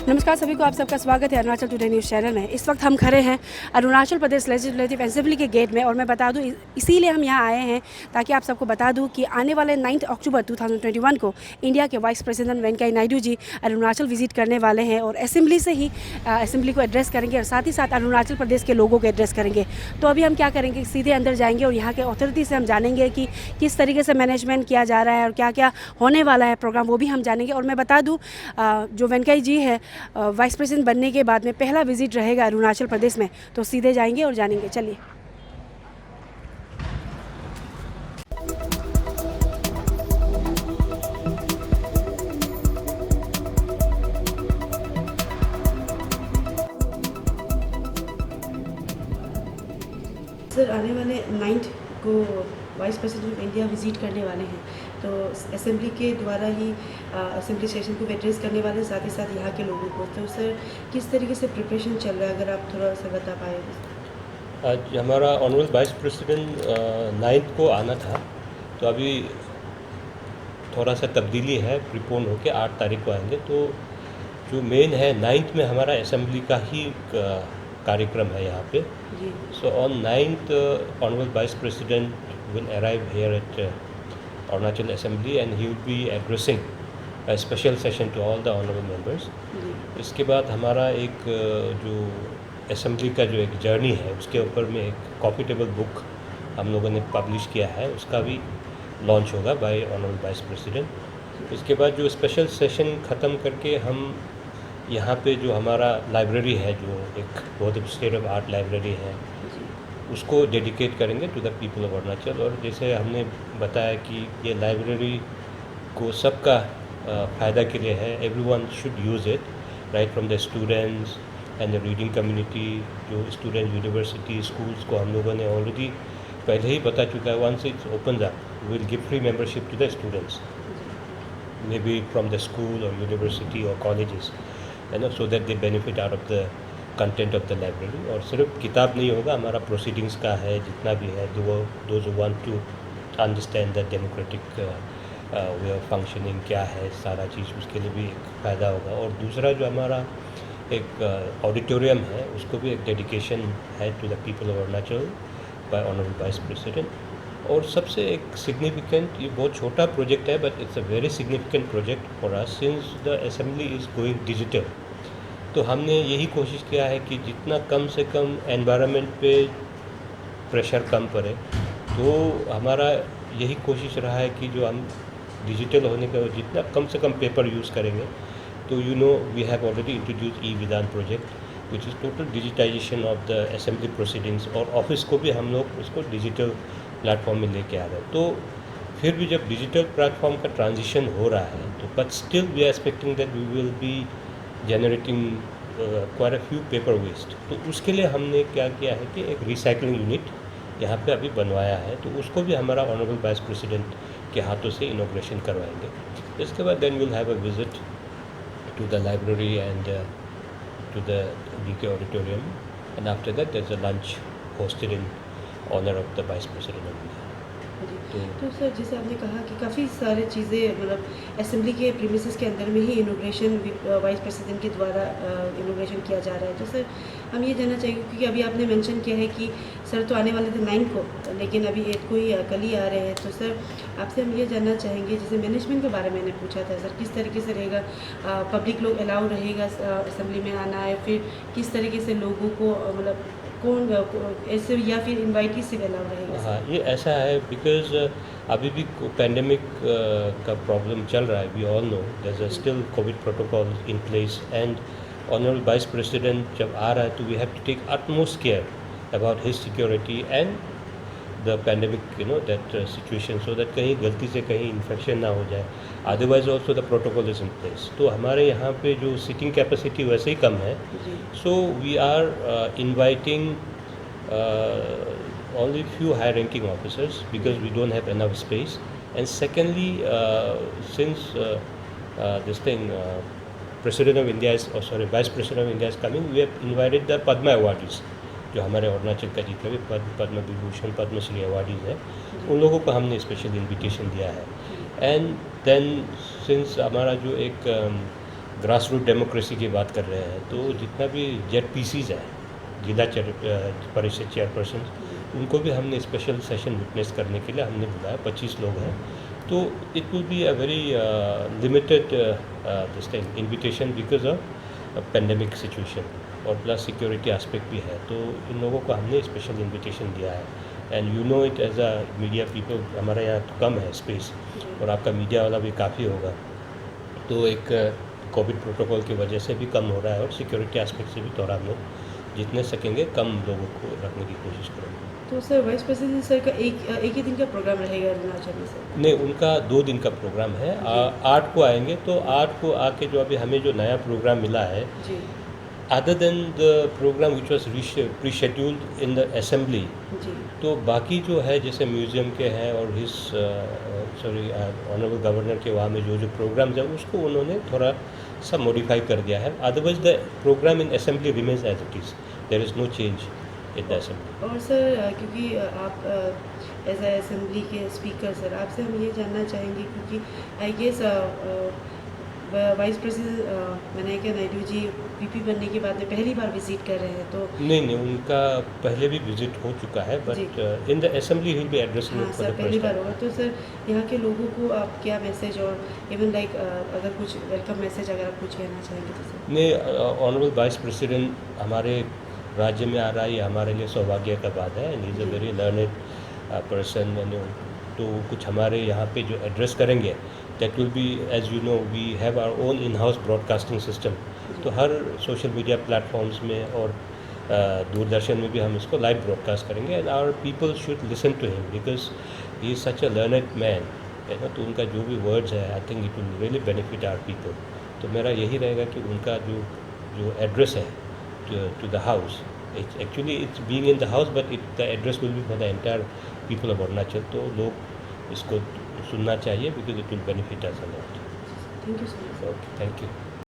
नमस्कार सभी को, आप सबका स्वागत है अरुणाचल टुडे न्यूज़ चैनल में। इस वक्त हम खड़े हैं अरुणाचल प्रदेश लेजिस्लेटिव असेंबली के गेट में और मैं बता दूं इसीलिए हम यहाँ आए हैं ताकि आप सबको बता दूं कि आने वाले 9 अक्टूबर 2021 को इंडिया के वाइस प्रेसिडेंट वेंकैया नायडू जी अरुणाचल विजिट करने वाले हैं और असेंबली से ही असेंबली को एड्रेस करेंगे और साथ ही साथ अरुणाचल प्रदेश के लोगों को एड्रेस करेंगे। तो अभी हम क्या करेंगे, सीधे अंदर जाएंगे और यहाँ के अथॉरिटी से हम जानेंगे कि किस तरीके से मैनेजमेंट किया जा रहा है और क्या क्या होने वाला है प्रोग्राम, वो भी हम जानेंगे। और मैं बता दूँ जो वेंकैया जी है वाइस प्रेसिडेंट बनने के बाद में पहला विजिट रहेगा अरुणाचल प्रदेश में, तो सीधे जाएंगे और जानेंगे। चलिए। सर, आने वाले 9 को vice president of India visit करने वाले हैं, तो असेंबली के द्वारा ही असेंबली सेशन को एड्रेस करने वाले, साथ ही साथ यहाँ के लोगों को। तो सर, किस तरीके से प्रिपरेशन चल रहा है, अगर आप थोड़ा सा बता पाए। आज हमारा ऑनरेबल वाइस प्रेसिडेंट 9 को आना था, तो अभी थोड़ा सा तब्दीली है, प्रीपोन होकर 8 तारीख को आएंगे। तो जो मेन है 9 में हमारा असेंबली का ही कार्यक्रम है यहाँ पे। So on 9th honourable vice president will arrive here at Arunachal Assembly and he will be addressing a special session to all the honorable members. इसके बाद हमारा एक जो असेंबली का जो एक जर्नी है उसके ऊपर में एक कॉपी टेबल बुक हम लोगों ने पब्लिश किया है, उसका भी लॉन्च होगा बाय ऑनरेबल वाइस प्रेसिडेंट। इसके बाद जो स्पेशल सेशन ख़त्म करके हम यहाँ पे जो हमारा लाइब्रेरी है, जो एक बहुत स्टेट ऑफ आर्ट लाइब्रेरी है, उसको डेडिकेट करेंगे to the people of Arunachal. और जैसे हमने बताया कि ये लाइब्रेरी को सबका फ़ायदा के लिए है, everyone should use it, right from the students and the reading community. जो स्टूडेंट यूनिवर्सिटी स्कूल्स को हम लोगों ने ऑलरेडी पहले ही बता चुका है, once it's open up will give free membership to the students, maybe from the school और यूनिवर्सिटी और कॉलेजेस, है ना, so that they benefit out of the content of the library. और सिर्फ किताब नहीं होगा, हमारा प्रोसीडिंग्स का है, जितना भी है, those want to understand the democratic way of functioning क्या है, सारा चीज़, उसके लिए भी एक फ़ायदा होगा। और दूसरा जो हमारा एक ऑडिटोरियम है, उसको भी एक डेडिकेशन है to the people of Arunachal by honourable vice president. और सबसे एक सिग्निफिकेंट, ये बहुत छोटा प्रोजेक्ट है but it's a very significant project for us since the assembly is going digital. तो हमने यही कोशिश किया है कि जितना कम से कम एनवायरनमेंट पे प्रेशर कम पड़े, तो हमारा यही कोशिश रहा है कि जो हम डिजिटल होने का जितना कम से कम पेपर यूज़ करेंगे। तो we have already introduce e Vidhan project which is total digitisation of the assembly proceedings, और ऑफिस को भी हम लोग उसको डिजिटल प्लेटफॉर्म में लेके आ रहे हैं। तो फिर भी जब डिजिटल प्लेटफॉर्म का ट्रांजिशन हो रहा है, तो but still we are expecting that we will be generating quite a few paper waste. तो उसके लिए हमने क्या किया है कि एक रिसाइकलिंग यूनिट यहाँ पे अभी बनवाया है, तो उसको भी हमारा ऑनरेबल वाइस प्रेसिडेंट के हाथों से इनॉग्रेशन करवाएंगे। इसके बाद then will have a visit to the library and to the BK auditorium, and after that there is a lunch hosted in honour of the vice president of India. तो sir, जैसे आपने कहा कि काफ़ी सारी चीज़ें मतलब असेंबली के प्रीमिसेस के अंदर में ही इनॉग्रेशन वाइस प्रेसिडेंट के द्वारा इनॉग्रेशन किया जा रहा है। तो सर, हम ये जानना चाहेंगे, क्योंकि अभी आपने मेंशन किया है कि सर तो आने वाले थे 9 को, लेकिन अभी 8 को ही कल ही आ रहे हैं। तो सर, आपसे हम ये जानना चाहेंगे, जैसे मैनेजमेंट के बारे में मैंने पूछा था सर, किस तरीके से रहेगा, पब्लिक लोग अलाउ रहेगा असेंबली में आना है, फिर किस तरीके से लोगों को मतलब कौन ऐसे या फिर इन्वाइटी से अलाउ रहेगा? हाँ, ये ऐसा है बिकॉज अभी भी पैंडेमिक का प्रॉब्लम चल रहा है। We all know there is still covid protocol in place, and honourable vice president जब आ रहा है तो we have to take utmost care about his security and the pandemic, that situation, so that कहीं गलती से कहीं इन्फेक्शन ना हो जाए। Otherwise also the protocol is in place. तो हमारे यहाँ पे जो सीटिंग कैपेसिटी वैसे ही कम है, so we are inviting only few high ranking officers because we don't have enough space. And secondly, since this thing President of India is, Vice President of India is coming, we have invited the Padma awardees, जो हमारे अरुणाचल का जितने भी Padma Vibhushan Padmashri awardees हैं, उन लोगों को हमने स्पेशल इनविटेशन दिया है। एंड देन सिंस हमारा जो एक ग्रास रूट डेमोक्रेसी की बात कर रहे हैं, तो जितना भी ZPCs है, जिला परिषद चेयरपर्सन, उनको भी हमने स्पेशल सेशन विटनेस करने के लिए हमने बुलाया। 25 लोग हैं, तो it will be a very limited this thing invitation because of pandemic situation, और प्लस सिक्योरिटी एस्पेक्ट भी है, तो इन लोगों को हमने स्पेशल इन्विटेशन दिया है। And you know it as a media people, हमारे यहाँ तो कम है स्पेस, और आपका मीडिया वाला भी काफ़ी होगा, तो एक कोविड प्रोटोकॉल की वजह से भी कम हो रहा है, और सिक्योरिटी एस्पेक्ट से भी थोड़ा हम लोग जितने सकेंगे कम लोगों को रखने की कोशिश करेंगे। तो सर वाइस प्रेसिडेंट सर का एक ही दिन का प्रोग्राम रहेगा अरुणाचल में सर? नहीं, उनका 2 दिन का प्रोग्राम है। 8 को आएंगे, तो 8 को आके जो अभी हमें जो नया प्रोग्राम मिला है, जी other than the programme which was pre scheduled in the assembly, जी तो बाकी जो है जैसे म्यूज़ियम के हैं और हिस ऑनरेबल गवर्नर के वहाँ में जो प्रोग्राम्स हैं उसको उन्होंने थोड़ा सा मॉडिफाई कर दिया है। Otherwise the programme in assembly remains as it is, there is no change in the assembly. और सर क्योंकि आप एज ए असेंबली के स्पीकर सर, आपसे हम ये जानना चाहेंगे क्योंकि I guess vice president Venkaiah Naidu ji VP बनने के बाद में पहली बार विजिट कर रहे हैं, तो नहीं, उनका पहले भी विजिट हो चुका है, but in the assembly he will be addressing हाँ इट फॉर सर द पहली फर्स्ट बार टाइम। होगा। तो सर यहाँ के लोगों को आप क्या मैसेज, और इवन लाइक अगर कुछ वेलकम मैसेज अगर आप कुछ कहना चाहेंगे तो सर? ने ऑनरेबल वाइस प्रेसिडेंट हमारे राज्य में आ रहा है, ये हमारे लिए सौभाग्य का बात है, and is a very learned person, तो कुछ हमारे यहाँ पे जो एड्रेस करेंगे that will be, as you know we have our own in house broadcasting system, तो हर सोशल मीडिया प्लेटफॉर्म्स में और दूरदर्शन में भी हम इसको लाइव ब्रॉडकास्ट करेंगे, and our people should listen to him because he is such a learned man, है ना, तो उनका जो भी वर्ड्स है I think it will really benefit our people. तो मेरा यही रहेगा कि उनका जो एड्रेस है to the house, it's being in the house, but the address will be for the entire people of Arunachal, तो लोग इसको सुनना चाहिए because it will benefit us a lot. Thank you sir. Okay, thank you.